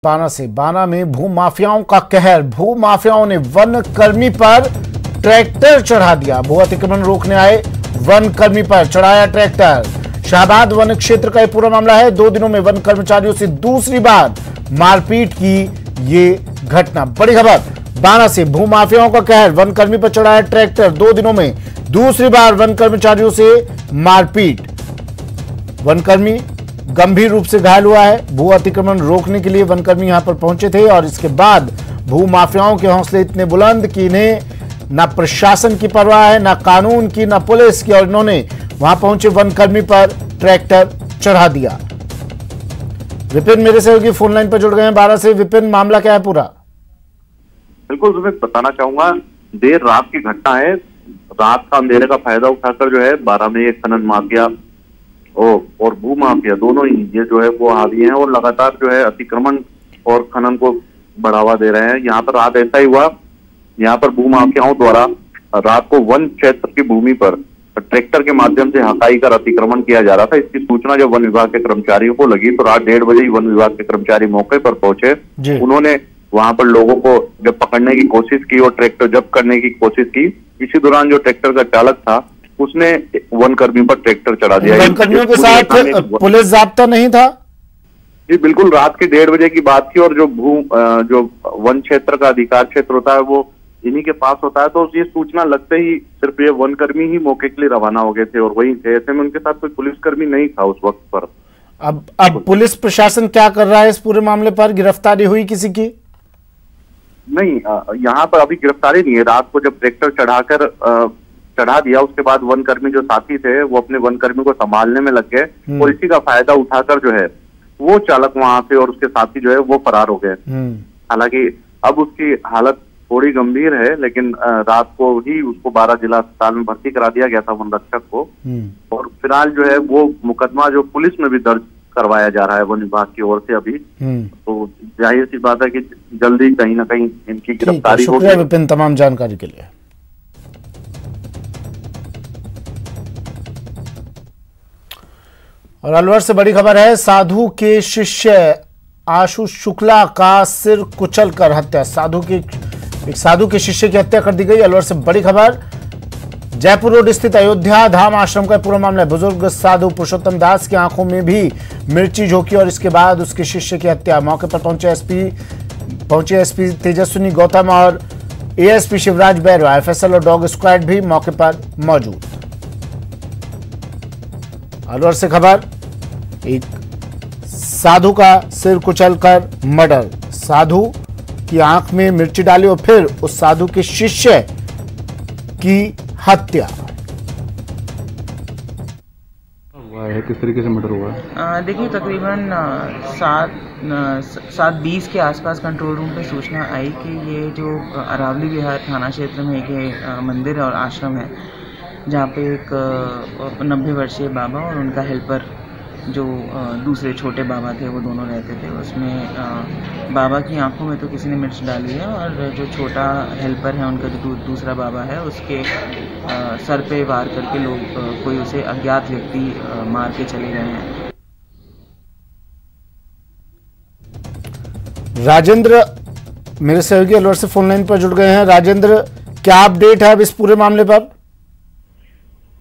बाना में भू माफियाओं का कहर। भू माफियाओं ने वन कर्मी पर ट्रैक्टर चढ़ा दिया। भू अतिक्रमण रोकने आए वन कर्मी पर चढ़ाया ट्रैक्टर। शाहबाद वन क्षेत्र का यह पूरा मामला है। 2 दिनों में वन कर्मचारियों से दूसरी बार मारपीट की ये घटना। बड़ी खबर बाना से, भू माफियाओं का कहर। वन कर्मी पर चढ़ाया ट्रैक्टर। 2 दिनों में दूसरी बार वन कर्मचारियों से मारपीट। वन कर्मी गंभीर रूप से घायल हुआ है। भू अतिक्रमण रोकने के लिए वनकर्मी यहां पर पहुंचे थे और इसके बाद भू माफियाओं के हौसले इतने बुलंद कि इन्हें न प्रशासन की परवाह है, न कानून की, न पुलिस की, और इन्होंने वहां पहुंचे वनकर्मी पर ट्रैक्टर चढ़ा दिया। विपिन मेरे सहयोगी फोन लाइन पर जुड़ गए हैं बारा से। विपिन, मामला क्या है पूरा? बिल्कुल, तुम्हें बताना चाहूंगा, देर रात की घटना है। रात का अंधेरे का फायदा उठाकर जो है बारा में एक खनन माफिया और भू माफिया दोनों ही ये जो है वो हावी हैं और लगातार जो है अतिक्रमण और खनन को बढ़ावा दे रहे हैं। यहाँ पर रात ऐसा ही हुआ, यहाँ पर भू माफियाओं द्वारा रात को वन क्षेत्र की भूमि पर ट्रैक्टर के माध्यम से हटाई कर अतिक्रमण किया जा रहा था। इसकी सूचना जब वन विभाग के कर्मचारियों को लगी तो रात 1:30 बजे ही वन विभाग के कर्मचारी मौके पर पहुंचे। उन्होंने वहां पर लोगों को जब पकड़ने की कोशिश की और ट्रैक्टर जब्त करने की कोशिश की। इसी दौरान जो ट्रैक्टर का चालक था उसने वन कर्मी पर ट्रैक्टर चढ़ा दिया। वनकर्मियों के साथ पुलिस जाब्ता नहीं था? जी बिल्कुल, रात के 1:30 बजे की बात थी और जो वन क्षेत्र का अधिकार क्षेत्र होता है वो इन्हीं के पास होता है। तो ये सूचना लगते ही सिर्फ ये वनकर्मी ही मौके के लिए रवाना हो गए थे और वहीं थे। ऐसे में उनके साथ कोई पुलिसकर्मी नहीं था उस वक्त पर। अब पुलिस प्रशासन क्या कर रहा है इस पूरे मामले पर? गिरफ्तारी हुई किसी की? नहीं, यहाँ पर अभी गिरफ्तारी नहीं है। रात को जब ट्रैक्टर चढ़ा दिया उसके बाद वनकर्मी जो साथी थे वो अपने वनकर्मी को संभालने में लग गए और इसी का फायदा उठाकर जो है वो चालक वहां से और उसके साथी जो है वो फरार हो गए। हालांकि अब उसकी हालत थोड़ी गंभीर है, लेकिन रात को ही उसको बारा जिला अस्पताल में भर्ती करा दिया गया था वन रक्षक को। और फिलहाल जो है वो मुकदमा जो पुलिस में भी दर्ज करवाया जा रहा है वन विभाग की ओर से अभी। तो जाहिर सी बात है कि जल्दी कहीं ना कहीं इनकी गिरफ्तारी होगी। शुक्रिया विपिन तमाम जानकारी के लिए। और अलवर से बड़ी खबर है। साधु के शिष्य आशु शुक्ला का सिर कुचलकर हत्या। एक साधु के शिष्य की हत्या कर दी गई। अलवर से बड़ी खबर, जयपुर रोड स्थित अयोध्या धाम आश्रम का पूरा मामला है। बुजुर्ग साधु पुरुषोत्तम दास की आंखों में भी मिर्ची झोंकी और इसके बाद उसके शिष्य की हत्या। मौके पर पहुंचे एसपी तेजस्विनी गौतम और एएसपी शिवराज बैरवा। एफएसएल और डॉग स्क्वाड भी मौके पर मौजूद। अलवर से खबर, एक साधु का सिर कुचलकर मर्डर। साधु की आंख में मिर्ची डाली और फिर उस साधु के शिष्य की हत्या। हुआ है, किस तरीके से मर्डर हुआ है? देखिए, तकरीबन 7:20 के आसपास कंट्रोल रूम पे सूचना आई कि ये जो अरावली विहार थाना क्षेत्र में एक मंदिर और आश्रम है जहाँ पे एक 90 वर्षीय बाबा और उनका हेल्पर जो दूसरे छोटे बाबा थे वो दोनों रहते थे। उसमें बाबा की आंखों में तो किसी ने मिर्च डाली है और जो छोटा हेल्पर है उनका जो दूसरा बाबा है उसके सर पे वार करके लोग कोई उसे अज्ञात व्यक्ति मार के चले गए हैं। राजेंद्र मेरे सहयोगी अलवर से फोन लाइन पर जुड़ गए हैं। राजेंद्र, क्या अपडेट है अब इस पूरे मामले पर?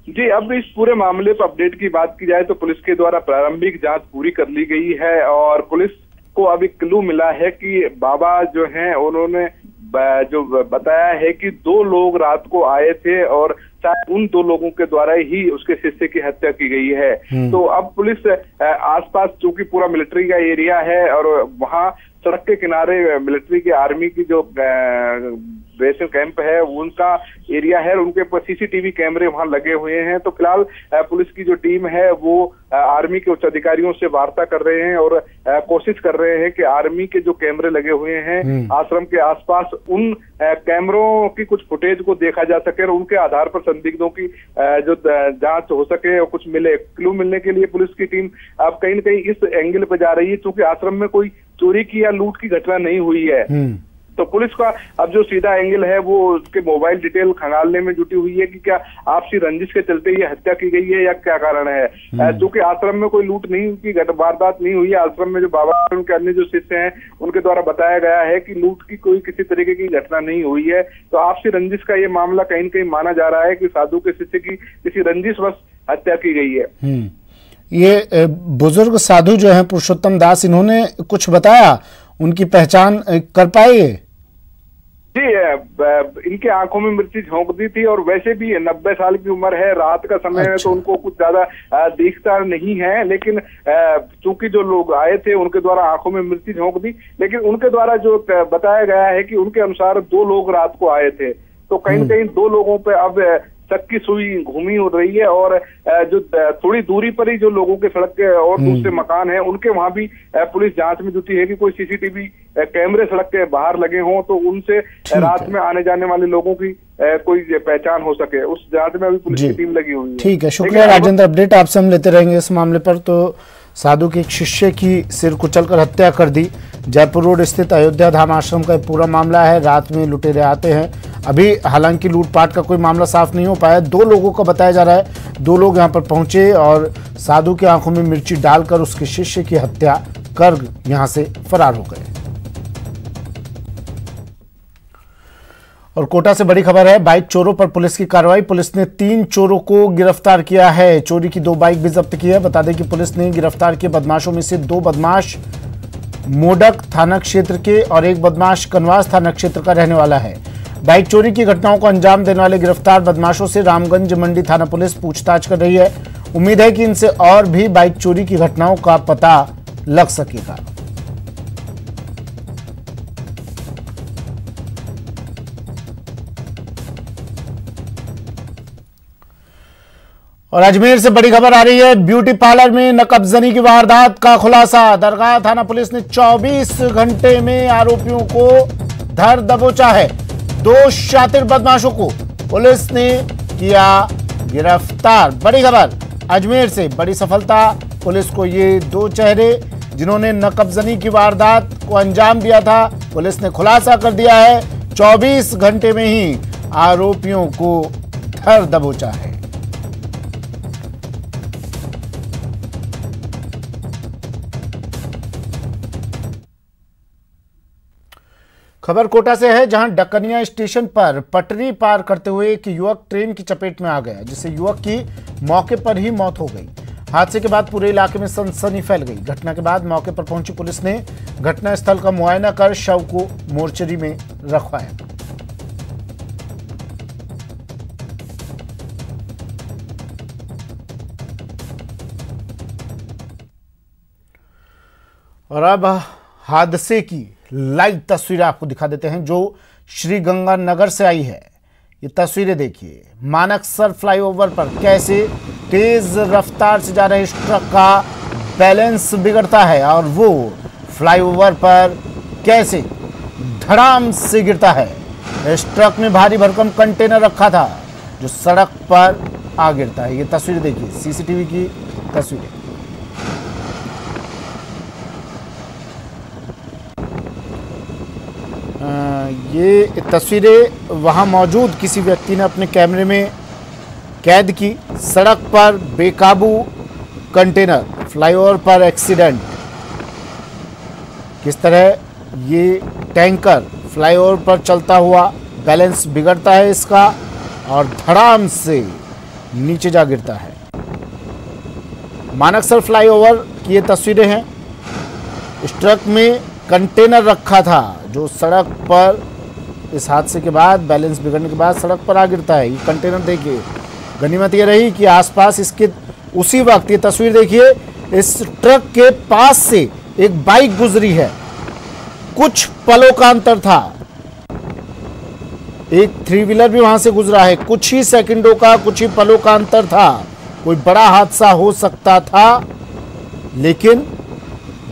जी, अब इस पूरे मामले पर अपडेट की बात की जाए तो पुलिस के द्वारा प्रारंभिक जांच पूरी कर ली गई है और पुलिस को अब एक क्लू मिला है कि बाबा जो हैं उन्होंने जो बताया है कि 2 लोग रात को आए थे और शायद उन 2 लोगों के द्वारा ही उसके शिष्य की हत्या की गई है। तो अब पुलिस आसपास, चूंकि पूरा मिलिट्री का एरिया है और वहां सड़क के किनारे मिलिट्री की आर्मी की जो बेसिन कैंप है उनका एरिया है, उनके ऊपर सीसीटीवी कैमरे वहां लगे हुए हैं। तो फिलहाल पुलिस की जो टीम है वो आर्मी के उच्च अधिकारियों से वार्ता कर रहे हैं और कोशिश कर रहे हैं कि आर्मी के जो कैमरे लगे हुए हैं आश्रम के आसपास उन कैमरों की कुछ फुटेज को देखा जा सके और उनके आधार पर संदिग्धों की जो जांच हो सके और कुछ मिले। क्लू मिलने के लिए पुलिस की टीम अब कहीं न कहीं इस एंगल पे जा रही है, क्योंकि आश्रम में कोई चोरी की या लूट की घटना नहीं हुई है। तो पुलिस का अब जो सीधा एंगल है वो उसके मोबाइल डिटेल खंगालने में जुटी हुई है कि क्या आपसी रंजिश के चलते ये हत्या की गई है या क्या कारण है। चूंकि आश्रम में कोई लूट नहीं की वारदात नहीं हुई है, आश्रम में जो बाबा उनके अन्य जो शिष्य हैं उनके द्वारा बताया गया है कि लूट की कोई किसी तरीके की घटना नहीं हुई है। तो आपसी रंजिश का ये मामला कहीं न कहीं माना जा रहा है कि साधु के शिष्य की किसी रंजिशवश हत्या की गई है। ये बुजुर्ग साधु जो है पुरुषोत्तम दास, इन्होंने कुछ बताया, उनकी पहचान कर पाए? जी, इनके आंखों में मिर्ची झोंक दी थी और वैसे भी 90 साल की उम्र है, रात का समय है। तो उनको कुछ ज्यादा दिखता नहीं है, लेकिन चूंकि जो लोग आए थे उनके द्वारा आंखों में मिर्ची झोंक दी। लेकिन उनके द्वारा जो बताया गया है कि उनके अनुसार 2 लोग रात को आए थे, तो कहीं न कहीं 2 लोगों पे अब शक की सुई घूमी हो रही है। और जो थोड़ी दूरी पर ही जो लोगों के सड़क के और दूसरे मकान हैं उनके वहां भी पुलिस जांच में जुटी है कि कोई सीसीटीवी कैमरे सड़क के बाहर लगे हों तो उनसे रात में आने जाने वाले लोगों की कोई पहचान हो सके। उस जांच में अभी पुलिस की टीम लगी हुई है। ठीक है, शुक्रिया राजेंद्र। अपडेट आपसे हम लेते रहेंगे इस मामले पर। तो साधु के एक शिष्य की सिर कुचलकर हत्या कर दी। जयपुर रोड स्थित अयोध्या धाम आश्रम का पूरा मामला है। रात में लुटेरे आते हैं। अभी हालांकि लूटपाट का कोई मामला साफ नहीं हो पाया। 2 लोगों का बताया जा रहा है, 2 लोग यहां पर पहुंचे और साधु की आंखों में मिर्ची डालकर उसके शिष्य की हत्या कर यहां से फरार हो गए। और कोटा से बड़ी खबर है, बाइक चोरों पर पुलिस की कार्रवाई। पुलिस ने 3 चोरों को गिरफ्तार किया है। चोरी की 2 बाइक भी जब्त की है। बता दें कि पुलिस ने गिरफ्तार किए बदमाशों में से 2 बदमाश मोडक थाना क्षेत्र के और एक बदमाश कनवास थाना क्षेत्र का रहने वाला है। बाइक चोरी की घटनाओं को अंजाम देने वाले गिरफ्तार बदमाशों से रामगंज मंडी थाना पुलिस पूछताछ कर रही है। उम्मीद है कि इनसे और भी बाइक चोरी की घटनाओं का पता लग सकेगा। और अजमेर से बड़ी खबर आ रही है, ब्यूटी पार्लर में नकबजनी की वारदात का खुलासा। दरगाह थाना पुलिस ने 24 घंटे में आरोपियों को धर दबोचा है। 2 शातिर बदमाशों को पुलिस ने किया गिरफ्तार। बड़ी खबर अजमेर से, बड़ी सफलता पुलिस को। ये 2 चेहरे जिन्होंने नकबजनी की वारदात को अंजाम दिया था, पुलिस ने खुलासा कर दिया है। 24 घंटे में ही आरोपियों को धर दबोचा है। खबर कोटा से है, जहां डकनिया स्टेशन पर पटरी पार करते हुए एक युवक ट्रेन की चपेट में आ गया, जिससे युवक की मौके पर ही मौत हो गई। हादसे के बाद पूरे इलाके में सनसनी फैल गई। घटना के बाद मौके पर पहुंची पुलिस ने घटनास्थल का मुआयना कर शव को मोर्चरी में रखवाया। और अब हादसे की लाइव तस्वीरें आपको दिखा देते हैं जो श्री गंगानगर से आई है। ये तस्वीरें देखिए, मानकसर फ्लाईओवर पर कैसे तेज रफ्तार से जा रहे इस ट्रक का बैलेंस बिगड़ता है और वो फ्लाईओवर पर कैसे धड़ाम से गिरता है। इस ट्रक में भारी भरकम कंटेनर रखा था जो सड़क पर आ गिरता है। ये तस्वीरें देखिए, सीसीटीवी की तस्वीरें। ये तस्वीरें वहां मौजूद किसी व्यक्ति ने अपने कैमरे में कैद की। सड़क पर बेकाबू कंटेनर, फ्लाईओवर पर एक्सीडेंट। किस तरह ये टैंकर फ्लाईओवर पर चलता हुआ बैलेंस बिगड़ता है इसका और धड़ाम से नीचे जा गिरता है। मानकसर फ्लाईओवर की ये तस्वीरें हैं। इस ट्रक में कंटेनर रखा था जो सड़क पर इस हादसे के बाद बैलेंस बिगड़ने के बाद सड़क पर आ गिरता है। ये कंटेनर देखिए, गनीमत ये रही कि आसपास इसके उसी वक्त, ये तस्वीर देखिए, इस ट्रक के पास से एक बाइक गुजरी है। कुछ पलों का अंतर था, एक 3 व्हीलर भी वहां से गुजरा है। कुछ ही सेकंडों का, कुछ ही पलों का अंतर था। कोई बड़ा हादसा हो सकता था लेकिन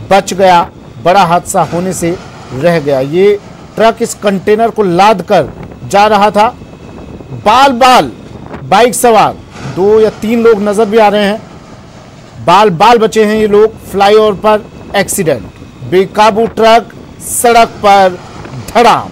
बच गया, बड़ा हादसा होने से रह गया। ये ट्रक इस कंटेनर को लाद कर जा रहा था। बाल बाल बाइक सवार 2 या 3 लोग नजर भी आ रहे हैं। बाल बाल बचे हैं ये लोग। फ्लाईओवर पर एक्सीडेंट, बेकाबू ट्रक सड़क पर धड़ाम।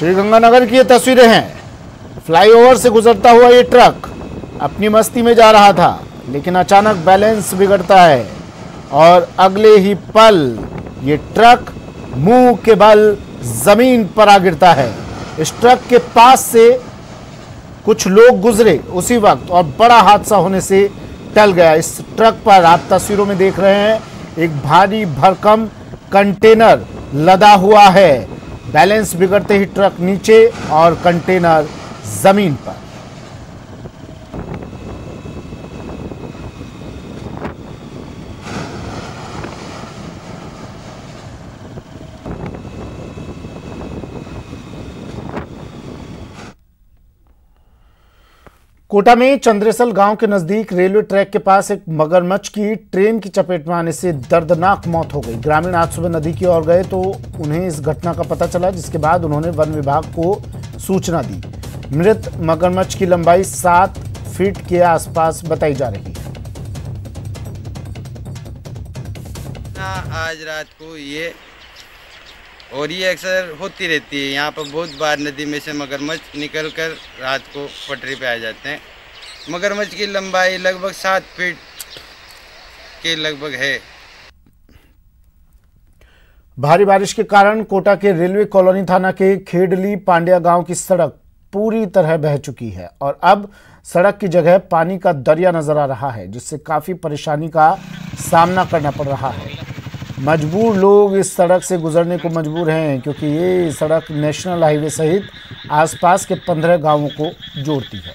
श्रीगंगानगर की ये तस्वीरें हैं। फ्लाईओवर से गुजरता हुआ ये ट्रक अपनी मस्ती में जा रहा था, लेकिन अचानक बैलेंस बिगड़ता है और अगले ही पल ये ट्रक मुंह के बल जमीन पर आ गिरता है। इस ट्रक के पास से कुछ लोग गुजरे उसी वक्त और बड़ा हादसा होने से टल गया। इस ट्रक पर आप तस्वीरों में देख रहे हैं एक भारी भरकम कंटेनर लदा हुआ है। बैलेंस बिगड़ते ही ट्रक नीचे और कंटेनर जमीन पर। कोटा में चंद्रेसल गांव के नजदीक रेलवे ट्रैक के पास एक मगरमच्छ की ट्रेन की चपेट में आने से दर्दनाक मौत हो गई। ग्रामीण आज सुबह नदी की ओर गए तो उन्हें इस घटना का पता चला, जिसके बाद उन्होंने वन विभाग को सूचना दी। मृत मगरमच्छ की लंबाई 7 फीट के आसपास बताई जा रही है। आज रात को ये और ये अक्सर होती रहती है। यहाँ पर बहुत बार नदी में से मगरमच्छ निकलकर रात को पटरी पे आ जाते हैं। मगरमच्छ की लंबाई लगभग 7 फीट के लगभग है। भारी बारिश के कारण कोटा के रेलवे कॉलोनी थाना के खेडली पांड्या गांव की सड़क पूरी तरह बह चुकी है और अब सड़क की जगह पानी का दरिया नजर आ रहा है, जिससे काफी परेशानी का सामना करना पड़ रहा है। मजबूर लोग इस सड़क से गुजरने को मजबूर हैं, क्योंकि ये सड़क नेशनल हाईवे सहित आसपास के 15 गांवों को जोड़ती है।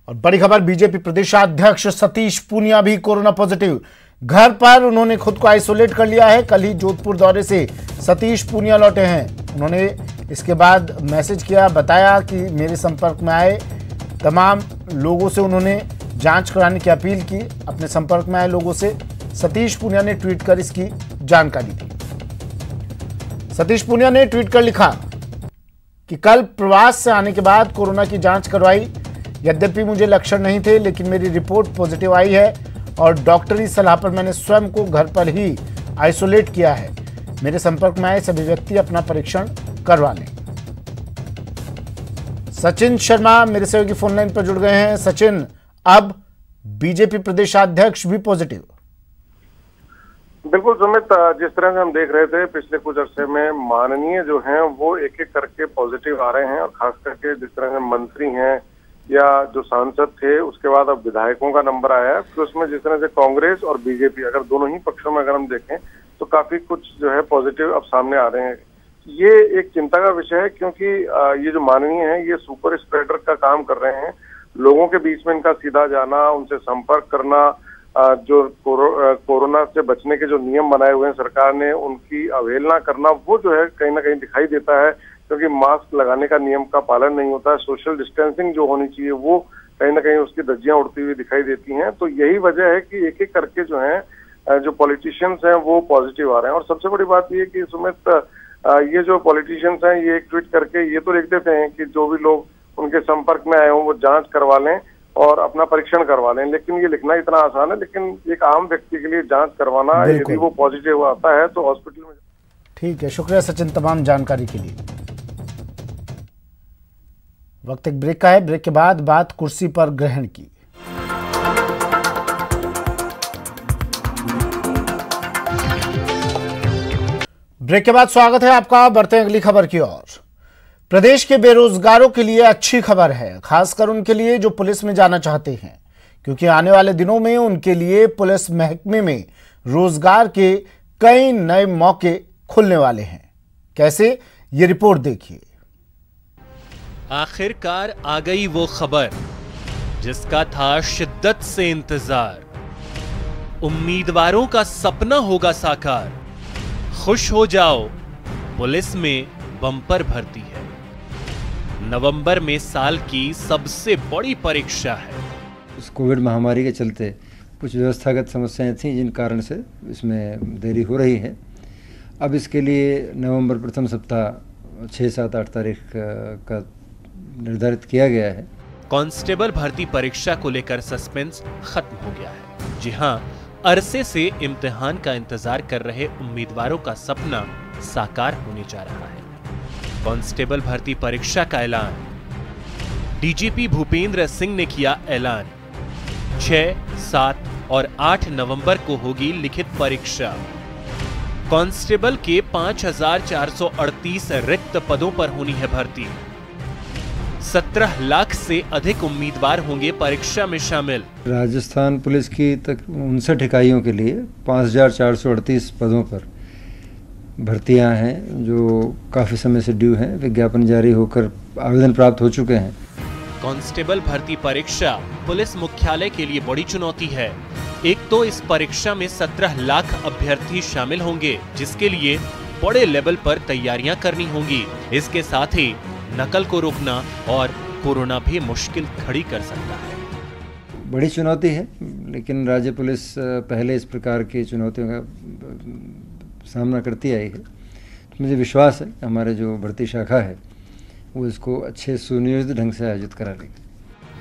और बड़ी खबर, बीजेपी प्रदेशाध्यक्ष सतीश पूनिया भी कोरोना पॉजिटिव। घर पर उन्होंने खुद को आइसोलेट कर लिया है। कल ही जोधपुर दौरे से सतीश पूनिया लौटे हैं। उन्होंने इसके बाद मैसेज किया, बताया कि मेरे संपर्क में आए तमाम लोगों से उन्होंने जांच कराने की अपील की। अपने संपर्क में आए लोगों से सतीश पूनिया ने ट्वीट कर इसकी जानकारी दी। सतीश पूनिया ने ट्वीट कर लिखा कि कल प्रवास से आने के बाद कोरोना की जांच करवाई। यद्यपि मुझे लक्षण नहीं थे, लेकिन मेरी रिपोर्ट पॉजिटिव आई है और डॉक्टरी सलाह पर मैंने स्वयं को घर पर ही आइसोलेट किया है। मेरे संपर्क में आए सभी व्यक्ति अपना परीक्षण करवा लें। सचिन शर्मा मेरे सहयोगी फोन लाइन पर जुड़ गए हैं। सचिन, अब बीजेपी प्रदेशाध्यक्ष भी पॉजिटिव। बिल्कुल सुमित, जिस तरह से हम देख रहे थे पिछले कुछ अरसे में माननीय जो हैं वो एक एक करके पॉजिटिव आ रहे हैं, और खास करके जिस तरह से मंत्री हैं या जो सांसद थे, उसके बाद अब विधायकों का नंबर आया है। फिर उसमें जिस तरह से कांग्रेस और बीजेपी, अगर दोनों ही पक्षों में अगर हम देखें तो काफी कुछ जो है पॉजिटिव अब सामने आ रहे हैं। ये एक चिंता का विषय है, क्योंकि ये जो माननीय है ये सुपर स्प्रेडर का काम कर रहे हैं। लोगों के बीच में इनका सीधा जाना, उनसे संपर्क करना, जो कोरोना से बचने के जो नियम बनाए हुए हैं सरकार ने, उनकी अवहेलना करना, वो जो है कहीं ना कहीं दिखाई देता है। क्योंकि मास्क लगाने का नियम का पालन नहीं होता है, सोशल डिस्टेंसिंग जो होनी चाहिए वो कहीं ना कहीं उसकी धज्जियां उड़ती हुई दिखाई देती हैं। तो यही वजह है कि एक एक करके जो है जो पॉलिटिशियंस हैं वो पॉजिटिव आ रहे हैं। और सबसे बड़ी बात ये कि सुमित, ये जो पॉलिटिशियंस हैं ये एक ट्वीट करके ये तो लिख देते हैं कि जो भी लोग उनके संपर्क में आए हों वो जांच करवा लें और अपना परीक्षण करवा लें। लेकिन ये लिखना इतना आसान है, लेकिन एक आम व्यक्ति के लिए जांच करवाना, यदि वो पॉजिटिव आता है तो हॉस्पिटल में। ठीक है, शुक्रिया सचिन तमाम जानकारी के लिए। वक्त एक ब्रेक का है। ब्रेक के बाद बात कुर्सी पर ग्रहण की। ब्रेक के बाद स्वागत है आपका। बढ़ते हैं अगली खबर की ओर। प्रदेश के बेरोजगारों के लिए अच्छी खबर है, खासकर उनके लिए जो पुलिस में जाना चाहते हैं, क्योंकि आने वाले दिनों में उनके लिए पुलिस महकमे में रोजगार के कई नए मौके खुलने वाले हैं। कैसे, ये रिपोर्ट देखिए। आखिरकार आ गई वो खबर जिसका था शिद्दत से इंतजार। उम्मीदवारों का सपना होगा साकार। खुश हो जाओ, पुलिस में बम्पर भर्ती है। नवंबर में साल की सबसे बड़ी परीक्षा है। इस कोविड महामारी के चलते कुछ व्यवस्थागत समस्याएं थीं, जिन कारण से इसमें देरी हो रही है। अब इसके लिए नवंबर प्रथम सप्ताह 6, 7, 8 तारीख का निर्धारित किया गया है। कांस्टेबल भर्ती परीक्षा को लेकर सस्पेंस खत्म हो गया है। जी हां, अरसे से इम्तिहान का इंतजार कर रहे उम्मीदवारों का सपना साकार होने जा रहा है। कांस्टेबल भर्ती परीक्षा का ऐलान। डीजीपी भूपेंद्र सिंह ने किया ऐलान। 6, 7 और 8 नवंबर को होगी लिखित परीक्षा। कांस्टेबल के 5438 रिक्त पदों पर होनी है भर्ती। 17 लाख से अधिक उम्मीदवार होंगे परीक्षा में शामिल। राजस्थान पुलिस की 59 इकाइयों के लिए 5438 पदों पर भर्तियां हैं, जो काफ़ी समय से ड्यू हैं। विज्ञापन जारी होकर आवेदन प्राप्त हो चुके हैं। कांस्टेबल भर्ती परीक्षा पुलिस मुख्यालय के लिए बड़ी चुनौती है। एक तो इस परीक्षा में 17 लाख अभ्यर्थी शामिल होंगे, जिसके लिए बड़े लेवल पर तैयारियां करनी होंगी। इसके साथ ही नकल को रोकना और कोरोना भी मुश्किल खड़ी कर सकता है। बड़ी चुनौती है, लेकिन राज्य पुलिस पहले इस प्रकार की चुनौतियों का सामना करती आई है। मुझे विश्वास है कि हमारे जो भर्ती शाखा है वो इसको अच्छे सुनियोजित ढंग से आयोजित करा लेगी।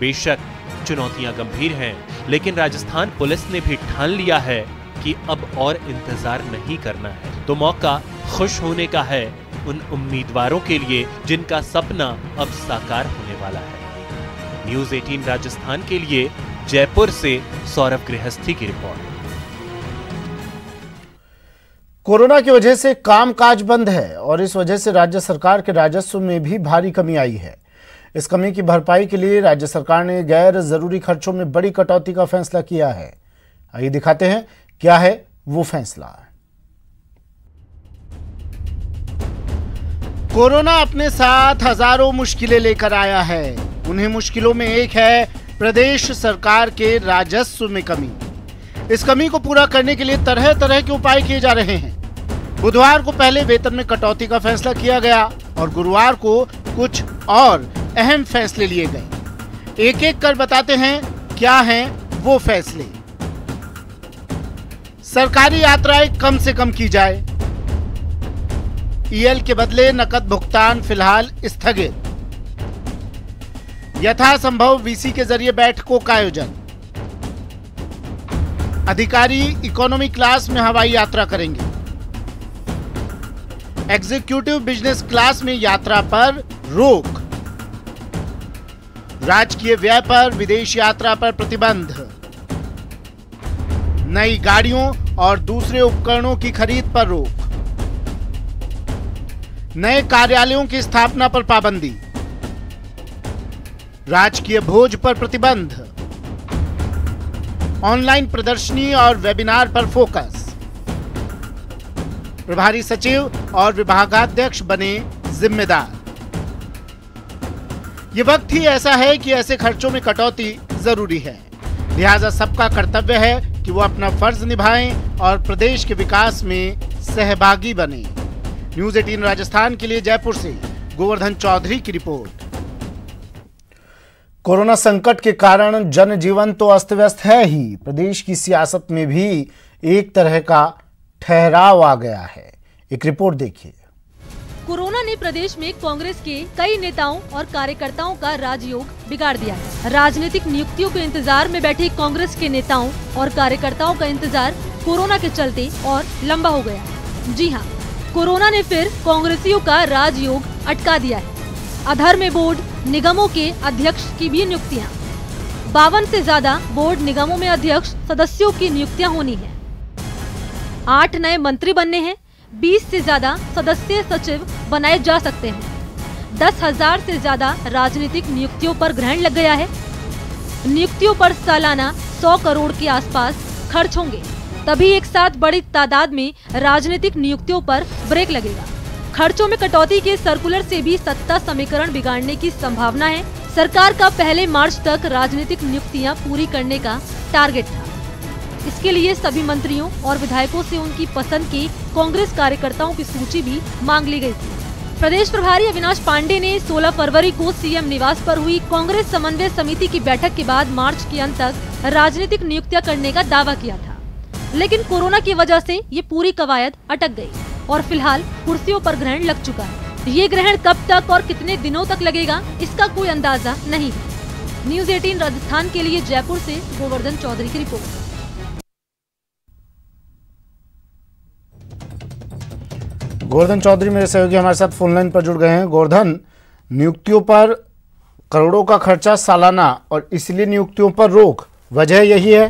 बेशक चुनौतियां गंभीर हैं, लेकिन राजस्थान पुलिस ने भी ठान लिया है कि अब और इंतजार नहीं करना है। तो मौका खुश होने का है उन उम्मीदवारों के लिए जिनका सपना अब साकार होने वाला है। न्यूज़ 18 राजस्थान के लिए जयपुर से सौरभ गृहस्थी की रिपोर्ट। कोरोना की वजह से कामकाज बंद है और इस वजह से राज्य सरकार के राजस्व में भी भारी कमी आई है। इस कमी की भरपाई के लिए राज्य सरकार ने गैर जरूरी खर्चों में बड़ी कटौती का फैसला किया है। आइए दिखाते हैं क्या है वो फैसला। कोरोना अपने साथ हजारों मुश्किलें लेकर आया है। उन्हीं मुश्किलों में एक है प्रदेश सरकार के राजस्व में कमी। इस कमी को पूरा करने के लिए तरह तरह के उपाय किए जा रहे हैं। बुधवार को पहले वेतन में कटौती का फैसला किया गया और गुरुवार को कुछ और अहम फैसले लिए गए। एक एक कर बताते हैं क्या हैं वो फैसले। सरकारी यात्राएं कम से कम की जाए। ईएल के बदले नकद भुगतान फिलहाल स्थगित। यथासंभव वीसी के जरिए बैठकों का आयोजन। अधिकारी इकोनॉमी क्लास में हवाई यात्रा करेंगे। एग्जीक्यूटिव बिजनेस क्लास में यात्रा पर रोक। राजकीय व्यय पर विदेश यात्रा पर प्रतिबंध। नई गाड़ियों और दूसरे उपकरणों की खरीद पर रोक। नए कार्यालयों की स्थापना पर पाबंदी। राजकीय भोज पर प्रतिबंध। ऑनलाइन प्रदर्शनी और वेबिनार पर फोकस। प्रभारी सचिव और विभागाध्यक्ष बने जिम्मेदार। ये वक्त ही ऐसा है कि ऐसे खर्चों में कटौती जरूरी है। लिहाजा सबका कर्तव्य है कि वो अपना फर्ज निभाएं और प्रदेश के विकास में सहभागी बने। न्यूज़ 18 राजस्थान के लिए जयपुर से गोवर्धन चौधरी की रिपोर्ट। कोरोना संकट के कारण जनजीवन तो अस्त व्यस्त है ही, प्रदेश की सियासत में भी एक तरह का ठहराव आ गया है। एक रिपोर्ट देखिए। कोरोना ने प्रदेश में कांग्रेस के कई नेताओं और कार्यकर्ताओं का राजयोग बिगाड़ दिया है। राजनीतिक नियुक्तियों के इंतजार में बैठे कांग्रेस के नेताओं और कार्यकर्ताओं का इंतजार कोरोना के चलते और लंबा हो गया। जी हाँ, कोरोना ने फिर कांग्रेसियों का राजयोग अटका दिया है। अधर में बोर्ड निगमों के अध्यक्ष की भी नियुक्तियां। 52 से ज्यादा बोर्ड निगमों में अध्यक्ष सदस्यों की नियुक्तियां होनी है। 8 नए मंत्री बनने हैं। 20 से ज्यादा सदस्य सचिव बनाए जा सकते हैं। 10,000 से ज्यादा राजनीतिक नियुक्तियों पर ग्रहण लग गया है। नियुक्तियों पर सालाना 100 करोड़ के आसपास खर्च होंगे, तभी एक साथ बड़ी तादाद में राजनीतिक नियुक्तियों पर ब्रेक लगेगा। खर्चों में कटौती के सर्कुलर से भी सत्ता समीकरण बिगाड़ने की संभावना है। सरकार का पहले मार्च तक राजनीतिक नियुक्तियां पूरी करने का टारगेट था। इसके लिए सभी मंत्रियों और विधायकों से उनकी पसंद के कांग्रेस कार्यकर्ताओं की सूची भी मांग ली गई थी। प्रदेश प्रभारी अविनाश पांडे ने 16 फरवरी को सीएम निवास पर हुई कांग्रेस समन्वय समिति की बैठक के बाद मार्च के अंत तक राजनीतिक नियुक्तियां करने का दावा किया था, लेकिन कोरोना की वजह से ये पूरी कवायद अटक गई और फिलहाल कुर्सियों पर ग्रहण लग चुका है। ये ग्रहण कब तक और कितने दिनों तक लगेगा, इसका कोई अंदाजा नहीं है। न्यूज़ 18 राजस्थान के लिए जयपुर से गोवर्धन चौधरी की रिपोर्ट। गोवर्धन चौधरी मेरे सहयोगी हमारे साथ फोन लाइन पर जुड़ गए हैं। गोवर्धन, नियुक्तियों पर करोड़ों का खर्चा सालाना और इसलिए नियुक्तियों पर रोक, वजह यही है?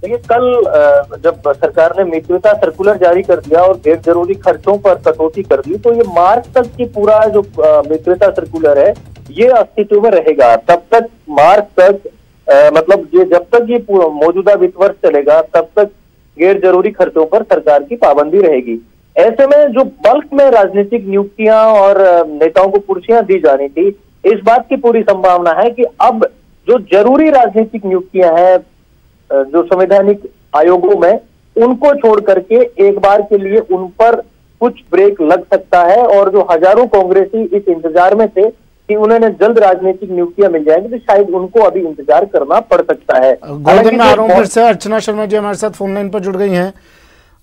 देखिए, कल जब सरकार ने मित्रता सर्कुलर जारी कर दिया और गैर जरूरी खर्चों पर कटौती कर दी, तो ये मार्च तक की पूरा जो मित्रता सर्कुलर है ये अस्तित्व में रहेगा। तब तक मार्च तक मतलब ये जब तक ये मौजूदा वित्त वर्ष चलेगा तब तक गैर जरूरी खर्चों पर सरकार की पाबंदी रहेगी। ऐसे में जो बल्क में राजनीतिक नियुक्तियां और नेताओं को कुर्सियां दी जानी थी, इस बात की पूरी संभावना है कि अब जो जरूरी राजनीतिक नियुक्तियां हैं जो संवैधानिक आयोगों में, उनको छोड़ करके एक बार के लिए उन पर कुछ ब्रेक लग सकता है। और जो हजारों कांग्रेसी इस इंतजार में थे कि उन्हें जल्द राजनीतिक नियुक्तियां मिल जाएंगी, तो शायद उनको अभी इंतजार करना पड़ सकता है। गोवर्धन, मैं आ रहा हूं फिर से। अर्चना शर्मा जी हमारे साथ फोन लाइन पर जुड़ गई हैं।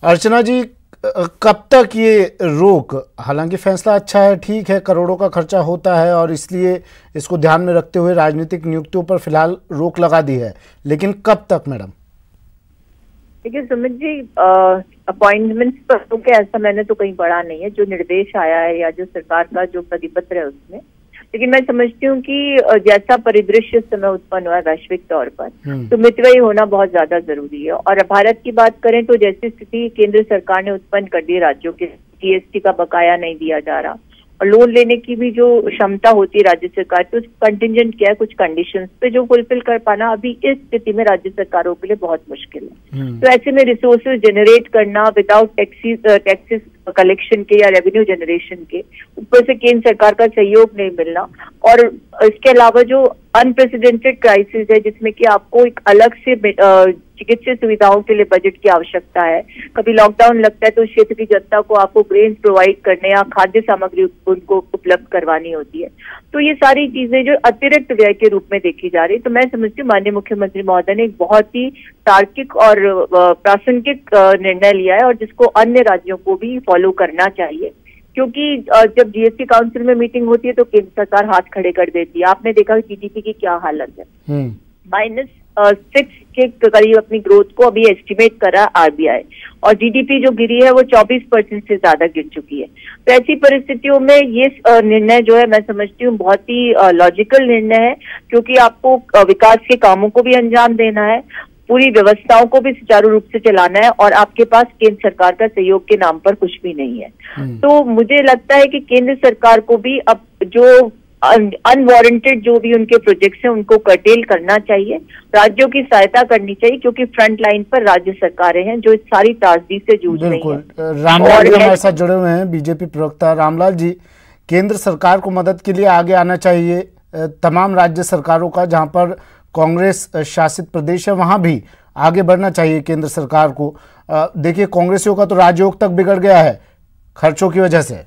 अर्चना जी, कब तक ये रोक? हालांकि फैसला अच्छा है, ठीक है, करोड़ों का खर्चा होता है और इसलिए इसको ध्यान में रखते हुए राजनीतिक नियुक्तियों पर फिलहाल रोक लगा दी है, लेकिन कब तक मैडम? देखिए सुमित जी, अपॉइंटमेंट्स पर तो क्या ऐसा मैंने तो कहीं पढ़ा नहीं है। जो निर्देश आया है या जो सरकार का जो परिपत्र है उसमें, लेकिन मैं समझती हूँ कि जैसा परिदृश्य इस समय उत्पन्न हुआ है वैश्विक तौर पर, तो मितव्ययी होना बहुत ज्यादा जरूरी है। और भारत की बात करें तो जैसी स्थिति केंद्र सरकार ने उत्पन्न कर दी, राज्यों के जीएसटी का बकाया नहीं दिया जा रहा और लोन लेने की भी जो क्षमता होती है राज्य सरकार की, उस कंटिजेंट क्या है, कुछ कंडीशंस पे जो फुलफिल कर पाना अभी इस स्थिति में राज्य सरकारों के लिए बहुत मुश्किल है। तो ऐसे में रिसोर्सेज जनरेट करना विदाउट टैक्सेस कलेक्शन के या रेवेन्यू जनरेशन के, ऊपर से केंद्र सरकार का सहयोग नहीं मिलना, और इसके अलावा जो अनप्रेसिडेंटेड क्राइसिस है जिसमें कि आपको एक अलग से चिकित्सा सुविधाओं के लिए बजट की आवश्यकता है। कभी लॉकडाउन लगता है तो क्षेत्र की जनता को आपको ग्रेन्स प्रोवाइड करने या खाद्य सामग्री उनको उपलब्ध करवानी होती है। तो ये सारी चीजें जो अतिरिक्त व्यय के रूप में देखी जा रही, तो मैं समझती हूँ माननीय मुख्यमंत्री महोदय ने एक बहुत ही तार्किक और प्रासंगिक निर्णय लिया है और जिसको अन्य राज्यों को भी फॉलो करना चाहिए। क्योंकि जब जीएसटी काउंसिल में मीटिंग होती है तो केंद्र सरकार हाथ खड़े कर देती है। आपने देखा जीडीपी की क्या हालत है, -6 के करीब अपनी ग्रोथ को अभी एस्टिमेट करा आरबीआई, और जीडीपी जो गिरी है वो 24% से ज्यादा गिर चुकी है। तो ऐसी परिस्थितियों में ये निर्णय जो है मैं समझती हूँ बहुत ही लॉजिकल निर्णय है, क्योंकि आपको विकास के कामों को भी अंजाम देना है, पूरी व्यवस्थाओं को भी सुचारू रूप से चलाना है, और आपके पास केंद्र सरकार का सहयोग के नाम पर कुछ भी नहीं है। तो मुझे लगता है कि केंद्र सरकार को भी अब जो अनवारंटेड जो भी उनके प्रोजेक्ट्स हैं उनको कर्टेल करना चाहिए, राज्यों की सहायता करनी चाहिए, क्योंकि फ्रंट लाइन पर राज्य सरकारें हैं जो इस सारी त्रासदी से जूझ रही हैं। रामलाल जी हमारे साथ जुड़े हुए हैं, बीजेपी प्रवक्ता। रामलाल जी, केंद्र सरकार को मदद के लिए आगे आना चाहिए, तमाम राज्य सरकारों का, जहां पर कांग्रेस शासित प्रदेश है वहां भी आगे बढ़ना चाहिए केंद्र सरकार को। देखिए, कांग्रेसियों का तो राजयोग तक बिगड़ गया है खर्चों की वजह से।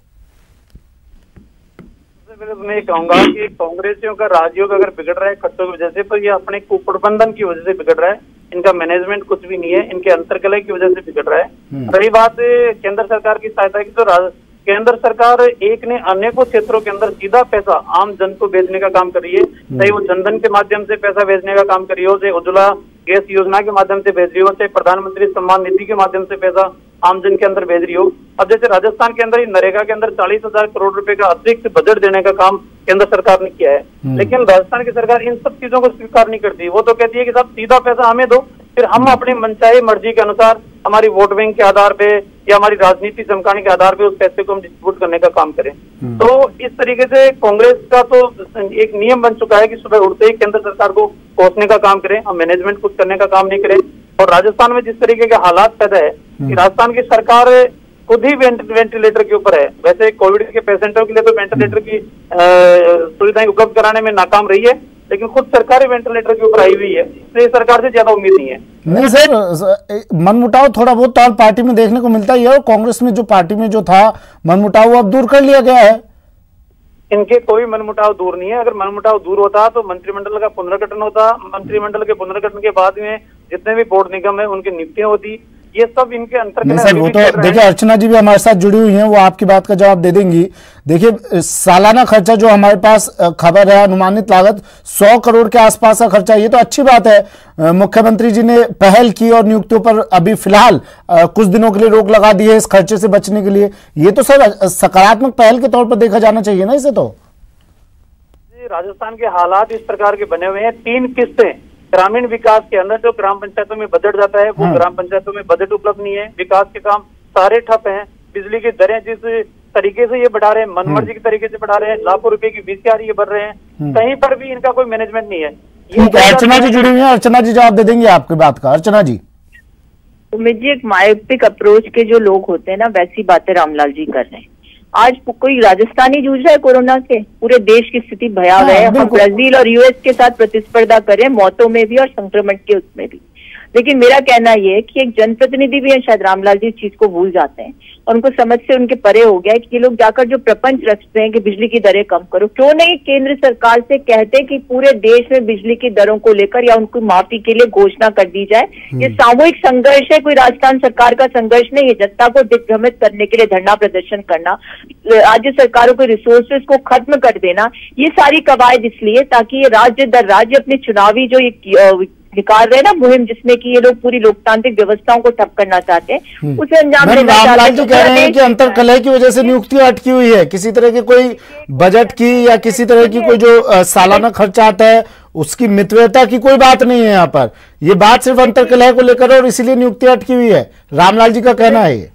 मैं कहूंगा कि कांग्रेसियों का राजयोग अगर बिगड़ रहा है खर्चों की वजह से, तो ये अपने कुप्रबंधन की वजह से बिगड़ रहा है। इनका मैनेजमेंट कुछ भी नहीं है, इनके अंतर्कलह की वजह से बिगड़ रहा है। रही बात केंद्र सरकार की सहायता की, तो केंद्र सरकार एक ने अनेकों क्षेत्रों के अंदर सीधा पैसा आम जन को भेजने का काम कर रही है। चाहे वो जनधन के माध्यम से पैसा भेजने का काम कर रही हो, चाहे उज्ज्वला गैस योजना के माध्यम से भेज रही हो, चाहे प्रधानमंत्री सम्मान निधि के माध्यम से पैसा आम जन के अंदर भेज रही हो। अब जैसे राजस्थान के अंदर नरेगा के अंदर 40,000 करोड़ रुपए का अतिरिक्त बजट देने का काम केंद्र सरकार ने किया है, लेकिन राजस्थान की सरकार इन सब चीजों को स्वीकार नहीं करती। वो तो कहती है कि साहब सीधा पैसा हमें दो, फिर हम अपनी मनचाही मर्जी के अनुसार हमारी वोट बैंक के आधार पे या हमारी राजनीति चमकाने के आधार पे उस पैसे को हम डिस्ट्रीब्यूट करने का काम करें। तो इस तरीके से कांग्रेस का तो एक नियम बन चुका है कि सुबह उठते ही केंद्र सरकार को कोसने का काम करें, हम मैनेजमेंट कुछ करने का काम नहीं करें। और राजस्थान में जिस तरीके के हालात पैदा है कि राजस्थान की सरकार खुद ही वेंटिलेटर के ऊपर है। वैसे कोविड के पेशेंटों के लिए तो वेंटिलेटर की सुविधाएं उपलब्ध कराने में नाकाम रही है, लेकिन खुद सरकार वेंटिलेटर के ऊपर आई हुई है, इसलिए सरकार से ज्यादा उम्मीद नहीं है। नहीं सर, मनमुटाव थोड़ा बहुत तो पार्टी में देखने को मिलता ही है, और कांग्रेस में जो पार्टी में जो था मनमुटाव अब दूर कर लिया गया है। इनके कोई मनमुटाव दूर नहीं है। अगर मनमुटाव दूर होता तो मंत्रिमंडल का पुनर्गठन होता, मंत्रिमंडल के पुनर्गठन के बाद में जितने भी बोर्ड निगम है उनकी नियुक्तियां होती। ये सब इनके अंतर्गत नहीं सर, वो तो देखिए अर्चना जी भी हमारे साथ जुड़ी हुई हैं, वो आपकी बात का जवाब दे देंगी। देखिए सालाना खर्चा जो हमारे पास खबर है, अनुमानित लागत 100 करोड़ के आसपास का खर्चा, ये तो अच्छी बात है। मुख्यमंत्री जी ने पहल की और नियुक्तियों पर अभी फिलहाल कुछ दिनों के लिए रोक लगा दी है इस खर्चे से बचने के लिए। ये तो सर सकारात्मक पहल के तौर पर देखा जाना चाहिए ना इसे। तो राजस्थान के हालात इस प्रकार के बने हुए हैं, 3 किस्तें ग्रामीण विकास के अंदर जो ग्राम पंचायतों में बजट जाता है, वो ग्राम पंचायतों में बजट उपलब्ध नहीं है, विकास के काम सारे ठप हैं, बिजली की दरें जिस तरीके से ये बढ़ा रहे हैं, मनमर्जी के तरीके से बढ़ा रहे हैं, लाखों रुपए की VCR ये बढ़ रहे हैं, कहीं पर भी इनका कोई मैनेजमेंट नहीं है। ठीक है, अर्चना जी जुड़ी हुई है, अर्चना जी जवाब दे देंगे आपकी बात का। अर्चना जी। उम्मीद जी, एक मायोपिक अप्रोच के जो लोग होते हैं ना, वैसी बातें रामलाल जी कर रहे हैं। आज कोई राजस्थानी जूझ रहा है कोरोना से, पूरे देश की स्थिति भयावह है। हम ब्राजील और US के साथ प्रतिस्पर्धा करें मौतों में भी और संक्रमण के उसमें भी। लेकिन मेरा कहना यह है कि एक जनप्रतिनिधि भी है, शायद रामलाल जी इस चीज को भूल जाते हैं और उनको समझ से उनके परे हो गया है कि ये लोग जाकर जो प्रपंच रचते हैं कि बिजली की दरें कम करो, क्यों नहीं केंद्र सरकार से कहते कि पूरे देश में बिजली की दरों को लेकर या उनको माफी के लिए घोषणा कर दी जाए। ये सामूहिक संघर्ष है, कोई राजस्थान सरकार का संघर्ष नहीं है। जनता को दिग्भ्रमित करने के लिए धरना प्रदर्शन करना, राज्य सरकारों के रिसोर्सेज को खत्म कर देना, ये सारी कवायद इसलिए ताकि ये राज्य दर राज्य अपनी चुनावी जो ये निकाल रहे हैं ना मुहिम, जिसमें कि ये लोग पूरी लोकतांत्रिक व्यवस्थाओं को ठप करना चाहते हैं, उसे अंजाम देना चाहते हैं। तो कह रहे हैं कि अंतरकलह की वजह से नियुक्ति अटकी हुई है, किसी तरह की कोई बजट की या किसी तरह की कोई जो सालाना खर्चा आता है उसकी मितव्ययता की कोई बात नहीं है यहाँ पर। ये बात सिर्फ अंतरकलह को लेकर और इसीलिए नियुक्ति अटकी हुई है, रामलाल जी का कहना है ये।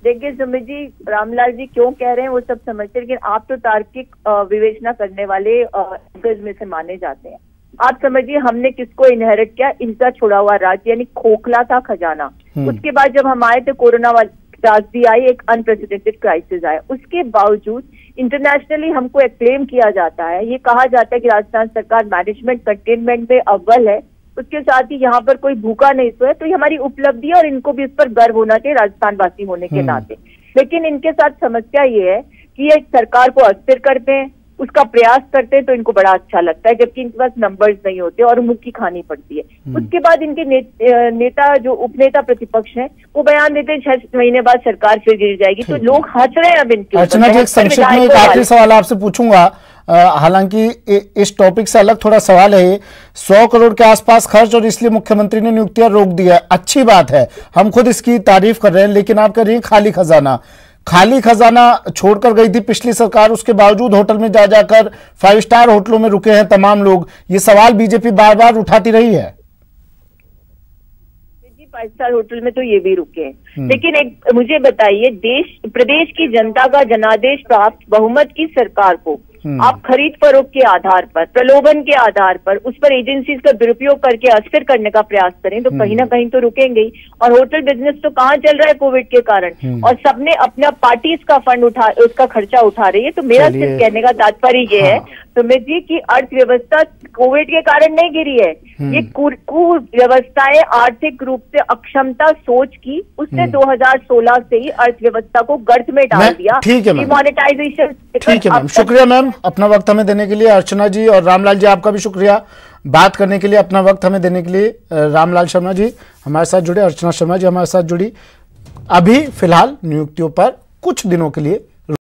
देखिए सुमित जी, रामलाल जी क्यों कह रहे हैं वो सब समझते हैं, लेकिन आप तो तार्किक विवेचना करने वाले में से माने जाते हैं। आप समझिए, हमने किसको इनहेरिट किया, इनका छोड़ा हुआ राज्य, यानी खोखला था खजाना। उसके बाद जब हम आए थे कोरोना त्रासदी आई, एक अनप्रेसिडेंटेड क्राइसिस आया, उसके बावजूद इंटरनेशनली हमको एक्लेम किया जाता है, ये कहा जाता है कि राजस्थान सरकार मैनेजमेंट कंटेनमेंट में अव्वल है। उसके साथ ही यहाँ पर कोई भूखा नहीं सोया, तो ये हमारी उपलब्धि है और इनको भी इस पर गर्व होना चाहिए राजस्थान वासी होने के नाते। लेकिन इनके साथ समस्या ये है कि ये सरकार को अस्थिर करते हैं, उसका प्रयास करते हैं तो इनको बड़ा अच्छा लगता है, जबकि इनके पास नंबर्स नहीं होते और मुक्की खानी पड़ती है। उसके बाद इनके नेता जो उपनेता प्रतिपक्ष हैं वो बयान देते हैं 6 महीने बाद सरकार फिर गिर जाएगी, तो लोग हंस रहे हैं अब इनके। अर्चना जी, एक संक्षिप्त में एक आखिरी सवाल आपसे पूछूंगा, हालांकि इस टॉपिक से अलग थोड़ा सवाल है। 100 करोड़ के आसपास खर्च और इसलिए मुख्यमंत्री ने नियुक्तियां रोक दिया, अच्छी बात है, हम खुद इसकी तारीफ कर रहे हैं, लेकिन आप कह रही हैं खाली खजाना छोड़कर गई थी पिछली सरकार, उसके बावजूद होटल में जा जाकर 5 स्टार होटलों में रुके हैं तमाम लोग। ये सवाल बीजेपी बार बार उठाती रही है। 5 स्टार होटल में तो ये भी रुके हैं, लेकिन एक मुझे बताइए, प्रदेश की जनता का जनादेश प्राप्त बहुमत की सरकार को आप खरीद फरोख्त के आधार पर, प्रलोभन के आधार पर, उस पर एजेंसीज का दुरुपयोग करके अस्थिर करने का प्रयास करें तो कहीं ना कहीं तो रुकेंगे ही। और होटल बिजनेस तो कहाँ चल रहा है कोविड के कारण, और सबने अपना पार्टीज का फंड उसका खर्चा उठा रही है। तो मेरा सिर्फ कहने का तात्पर्य ये है सुमित जी की अर्थव्यवस्था कोविड के कारण नहीं गिरी है, ये कुव्यवस्थाएं आर्थिक रूप से अक्षमता सोच की, उसने 2016 से ही अर्थव्यवस्था को गर्त में डाल दिया। ठीक है, डिमोनेटाइजेशन। ठीक है मैम, शुक्रिया मैम अपना वक्त हमें देने के लिए। अर्चना जी और रामलाल जी आपका भी शुक्रिया बात करने के लिए, अपना वक्त हमें देने के लिए। रामलाल शर्मा जी हमारे साथ जुड़े, अर्चना शर्मा जी हमारे साथ जुड़ी। अभी फिलहाल नियुक्तियों पर कुछ दिनों के लिए